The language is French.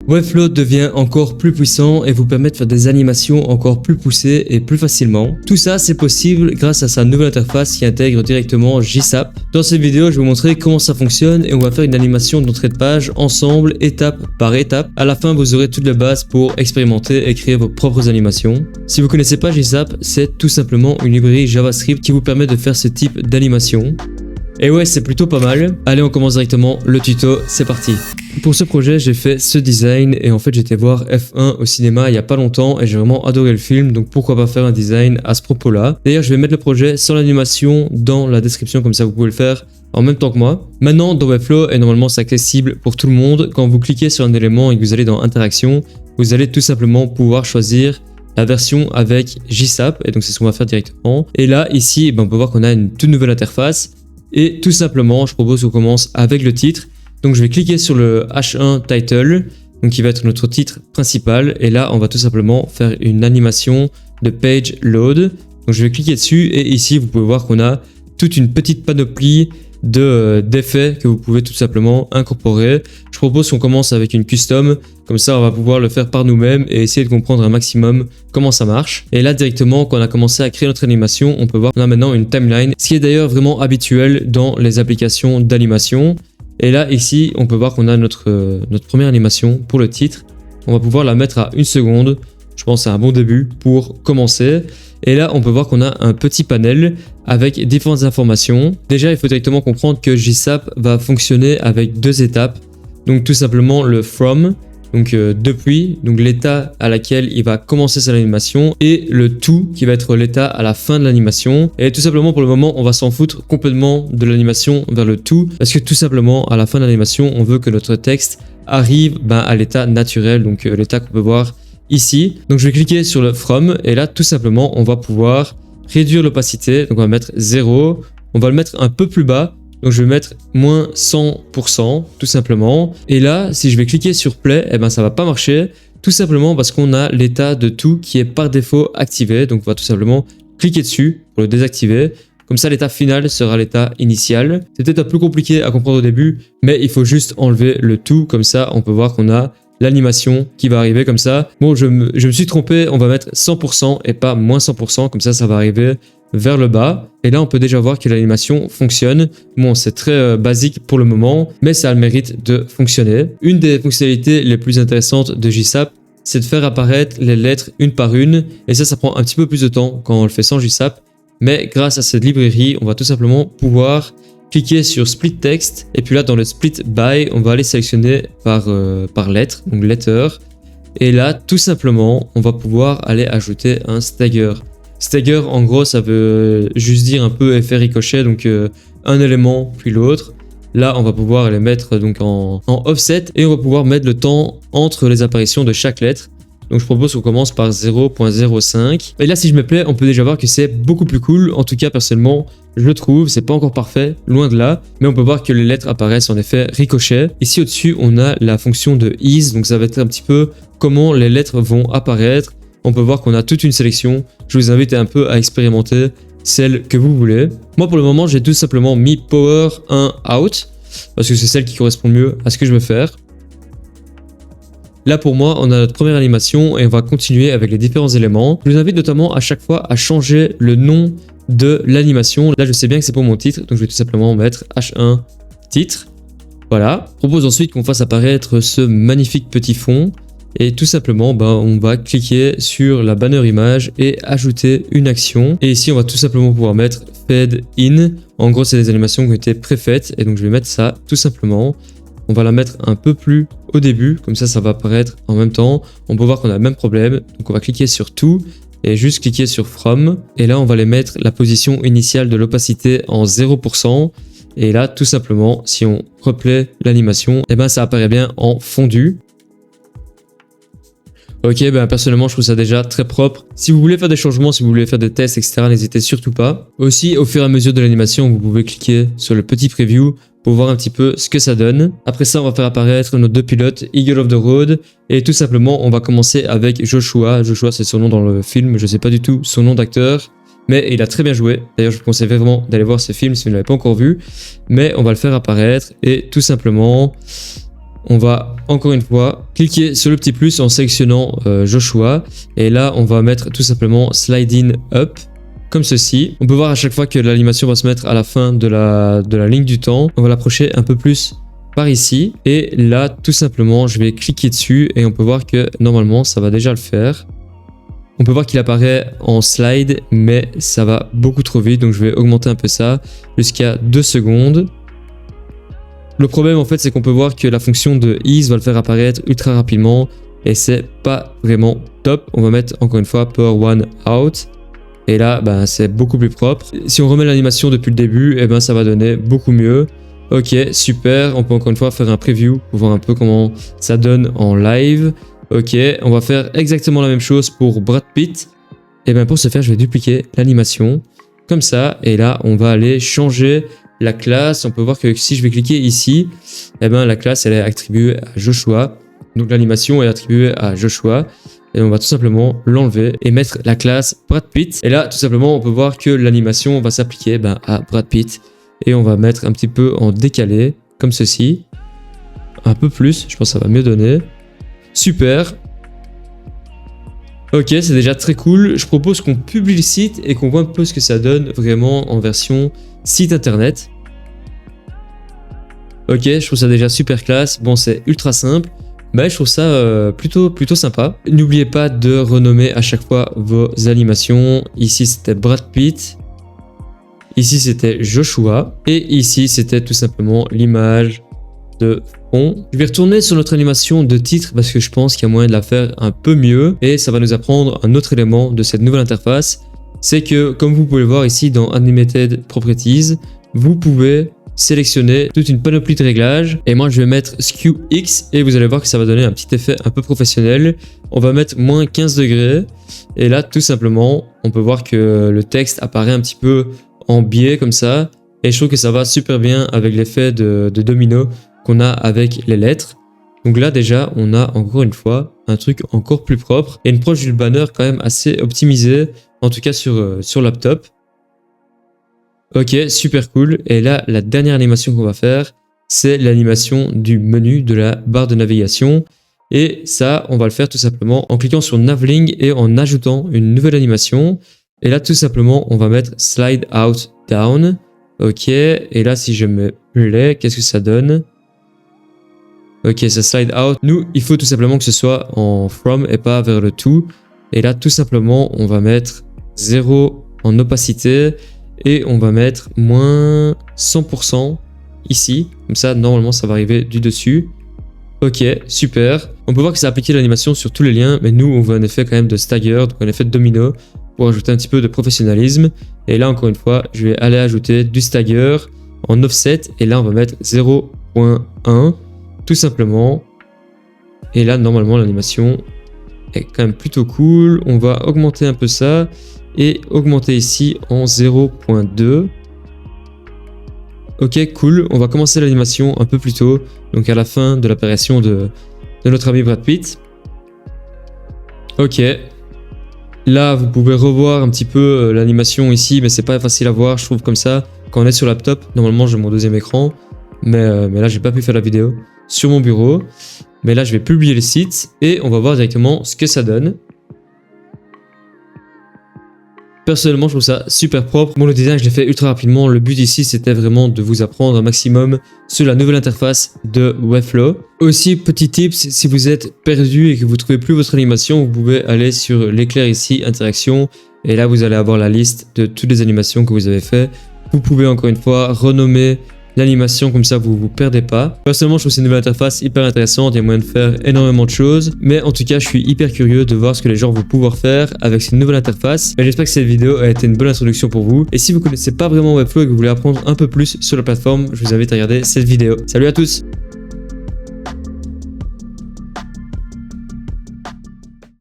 Webflow devient encore plus puissant et vous permet de faire des animations encore plus poussées et plus facilement. Tout ça c'est possible grâce à sa nouvelle interface qui intègre directement JSAP. Dans cette vidéo je vais vous montrer comment ça fonctionne et on va faire une animation d'entrée de page ensemble étape par étape. À la fin vous aurez toutes les bases pour expérimenter et créer vos propres animations. Si vous connaissez pas JSAP, c'est tout simplement une librairie JavaScript qui vous permet de faire ce type d'animation. Et ouais, c'est plutôt pas mal. Allez, on commence directement le tuto, c'est parti. Pour ce projet, j'ai fait ce design et en fait, j'étais voir F1 au cinéma il y a pas longtemps et j'ai vraiment adoré le film, donc pourquoi pas faire un design à ce propos-là. D'ailleurs, je vais mettre le projet sans l'animation dans la description, comme ça vous pouvez le faire en même temps que moi. Maintenant, dans Webflow, et normalement c'est accessible pour tout le monde, quand vous cliquez sur un élément et que vous allez dans Interaction, vous allez tout simplement pouvoir choisir la version avec JSAP, et donc c'est ce qu'on va faire directement. Et là, ici, on peut voir qu'on a une toute nouvelle interface. Et tout simplement, je propose qu'on commence avec le titre. Donc je vais cliquer sur le H1 Title, donc qui va être notre titre principal. Et là, on va tout simplement faire une animation de Page Load. Donc je vais cliquer dessus et ici, vous pouvez voir qu'on a toute une petite panoplie d'effets que vous pouvez tout simplement incorporer. Je propose qu'on commence avec une custom, comme ça on va pouvoir le faire par nous-mêmes et essayer de comprendre un maximum comment ça marche. Et là directement quand on a commencé à créer notre animation, on peut voir qu'on a maintenant une timeline, ce qui est d'ailleurs vraiment habituel dans les applications d'animation. Et là ici on peut voir qu'on a notre première animation pour le titre. On va pouvoir la mettre à 1 seconde. Je pense que c'est un bon début pour commencer. Et là, on peut voir qu'on a un petit panel avec différentes informations. Déjà, il faut directement comprendre que JSAP va fonctionner avec 2 étapes. Donc tout simplement le from, donc depuis, donc l'état à laquelle il va commencer son animation, et le to qui va être l'état à la fin de l'animation. Et tout simplement pour le moment, on va s'en foutre complètement de l'animation vers le to, parce que tout simplement à la fin de l'animation, on veut que notre texte arrive à l'état naturel, donc l'état qu'on peut voir ici. Donc je vais cliquer sur le from et là tout simplement on va pouvoir réduire l'opacité. Donc on va mettre 0, on va le mettre un peu plus bas, donc je vais mettre moins 100% tout simplement. Et là si je vais cliquer sur play, ça va pas marcher, tout simplement parce qu'on a l'état de tout qui est par défaut activé. Donc on va tout simplement cliquer dessus pour le désactiver. Comme ça, l'état final sera l'état initial. C'est peut-être un peu compliqué à comprendre au début, mais il faut juste enlever le tout. Comme ça, on peut voir qu'on a l'animation qui va arriver comme ça. Bon, je me suis trompé, on va mettre 100% et pas moins 100%, comme ça va arriver vers le bas. Et là, on peut déjà voir que l'animation fonctionne. Bon, c'est très basique pour le moment, mais ça a le mérite de fonctionner. Une des fonctionnalités les plus intéressantes de JSAP, c'est de faire apparaître les lettres une par une. Et ça prend un petit peu plus de temps quand on le fait sans JSAP. Mais grâce à cette librairie, on va tout simplement pouvoir cliquer sur Split Text et puis là dans le Split By, on va aller sélectionner par lettre, donc letter. Et là, tout simplement, on va pouvoir aller ajouter un stagger. Stagger, en gros, ça veut juste dire un peu effet ricochet, donc un élément puis l'autre. Là, on va pouvoir les mettre donc en offset et on va pouvoir mettre le temps entre les apparitions de chaque lettre. Donc je propose qu'on commence par 0.05. Et là si je me plais, on peut déjà voir que c'est beaucoup plus cool. En tout cas personnellement, je le trouve, c'est pas encore parfait, loin de là. Mais on peut voir que les lettres apparaissent en effet ricochet. Ici au-dessus, on a la fonction de ease. Donc ça va être un petit peu comment les lettres vont apparaître. On peut voir qu'on a toute une sélection. Je vous invite un peu à expérimenter celle que vous voulez. Moi pour le moment, j'ai tout simplement mis power 1 out. Parce que c'est celle qui correspond mieux à ce que je veux faire. Là pour moi, on a notre première animation et on va continuer avec les différents éléments. Je vous invite notamment à chaque fois à changer le nom de l'animation. Là je sais bien que c'est pour mon titre, donc je vais tout simplement mettre H1 titre. Voilà. Je propose ensuite qu'on fasse apparaître ce magnifique petit fond. Et tout simplement, on va cliquer sur la banner image et ajouter une action. Et ici, on va tout simplement pouvoir mettre fade in. En gros, c'est des animations qui ont été préfaites. Et donc je vais mettre ça tout simplement. On va la mettre un peu plus au début, comme ça va apparaître en même temps. On peut voir qu'on a le même problème, donc on va cliquer sur tout et juste cliquer sur From. Et là, on va les mettre la position initiale de l'opacité en 0%. Et là, tout simplement, si on replay l'animation, ça apparaît bien en fondu. Ok, personnellement, je trouve ça déjà très propre. Si vous voulez faire des changements, si vous voulez faire des tests, etc., n'hésitez surtout pas. Aussi, au fur et à mesure de l'animation, vous pouvez cliquer sur le petit preview pour voir un petit peu ce que ça donne. Après ça, on va faire apparaître nos deux pilotes, Eagle of the Road. Et tout simplement, on va commencer avec Joshua. Joshua, c'est son nom dans le film. Je ne sais pas du tout son nom d'acteur. Mais il a très bien joué. D'ailleurs, je vous conseille vraiment d'aller voir ce film si vous ne l'avez pas encore vu. Mais on va le faire apparaître. Et tout simplement, on va encore une fois cliquer sur le petit plus en sélectionnant Joshua. Et là, on va mettre tout simplement sliding up, comme ceci. On peut voir à chaque fois que l'animation va se mettre à la fin de la ligne du temps. On va l'approcher un peu plus par ici. Et là, tout simplement, je vais cliquer dessus et on peut voir que normalement, ça va déjà le faire. On peut voir qu'il apparaît en slide, mais ça va beaucoup trop vite. Donc, je vais augmenter un peu ça jusqu'à 2 secondes. Le problème en fait c'est qu'on peut voir que la fonction de ease va le faire apparaître ultra rapidement et c'est pas vraiment top. On va mettre encore une fois power one out et là c'est beaucoup plus propre. Si on remet l'animation depuis le début, ça va donner beaucoup mieux. Ok, super, on peut encore une fois faire un preview pour voir un peu comment ça donne en live. Ok, on va faire exactement la même chose pour Brad Pitt. Et pour ce faire, je vais dupliquer l'animation comme ça et là on va aller changer la classe. On peut voir que si je vais cliquer ici, la classe elle est attribuée à Joshua. Donc l'animation est attribuée à Joshua. Et on va tout simplement l'enlever et mettre la classe Brad Pitt. Et là, tout simplement, on peut voir que l'animation va s'appliquer à Brad Pitt. Et on va mettre un petit peu en décalé, comme ceci. Un peu plus, je pense que ça va mieux donner. Super. Ok, c'est déjà très cool. Je propose qu'on publie le site et qu'on voit un peu ce que ça donne vraiment en version site internet. Ok, je trouve ça déjà super classe. Bon, c'est ultra simple, mais je trouve ça plutôt sympa. N'oubliez pas de renommer à chaque fois vos animations. Ici, c'était Brad Pitt. Ici, c'était Joshua. Et ici, c'était tout simplement l'image de fond. Je vais retourner sur notre animation de titre parce que je pense qu'il y a moyen de la faire un peu mieux. Et ça va nous apprendre un autre élément de cette nouvelle interface. C'est que, comme vous pouvez le voir ici dans Animated Properties, vous pouvez sélectionner toute une panoplie de réglages. Et moi, je vais mettre Skew X et vous allez voir que ça va donner un petit effet un peu professionnel. On va mettre moins 15 degrés. Et là, tout simplement, on peut voir que le texte apparaît un petit peu en biais comme ça. Et je trouve que ça va super bien avec l'effet de domino qu'on a avec les lettres. Donc là, déjà, on a encore une fois un truc encore plus propre et une proche du banner quand même assez optimisée. En tout cas sur laptop. Ok, super cool. Et là, la dernière animation qu'on va faire, c'est l'animation du menu de la barre de navigation. Et ça, on va le faire tout simplement en cliquant sur Navling et en ajoutant une nouvelle animation. Et là, tout simplement, on va mettre Slide Out Down. Ok, et là, si je mets Play, qu'est-ce que ça donne? Ok, ça slide out. Nous, il faut tout simplement que ce soit en From et pas vers le To. Et là, tout simplement, on va mettre 0 en opacité et on va mettre moins 100% ici. Comme ça, normalement, ça va arriver du dessus. Ok, super. On peut voir que ça a appliqué l'animation sur tous les liens, mais nous, on veut un effet quand même de stagger, donc un effet de domino pour ajouter un petit peu de professionnalisme. Et là, encore une fois, je vais aller ajouter du stagger en offset et là, on va mettre 0.1 tout simplement. Et là, normalement, l'animation est quand même plutôt cool. On va augmenter un peu ça et augmenter ici en 0.2. Ok, cool. On va commencer l'animation un peu plus tôt, donc à la fin de l'apparition de notre ami Brad Pitt. Ok. Là, vous pouvez revoir un petit peu l'animation ici, mais c'est pas facile à voir, je trouve, comme ça. Quand on est sur laptop, normalement, j'ai mon deuxième écran, mais là, j'ai pas pu faire la vidéo sur mon bureau. Mais là, je vais publier le site et on va voir directement ce que ça donne. Personnellement, je trouve ça super propre. Bon, le design, je l'ai fait ultra rapidement. Le but ici, c'était vraiment de vous apprendre un maximum sur la nouvelle interface de Webflow. Aussi, petit tips, si vous êtes perdu et que vous ne trouvez plus votre animation, vous pouvez aller sur l'éclair ici, interaction. Et là, vous allez avoir la liste de toutes les animations que vous avez fait. Vous pouvez encore une fois renommer l'animation, comme ça vous vous perdez pas. Personnellement, je trouve cette nouvelle interface hyper intéressante, il y a moyen de faire énormément de choses, mais en tout cas je suis hyper curieux de voir ce que les gens vont pouvoir faire avec cette nouvelle interface. Et j'espère que cette vidéo a été une bonne introduction pour vous, et si vous connaissez pas vraiment Webflow et que vous voulez apprendre un peu plus sur la plateforme, je vous invite à regarder cette vidéo. Salut à tous!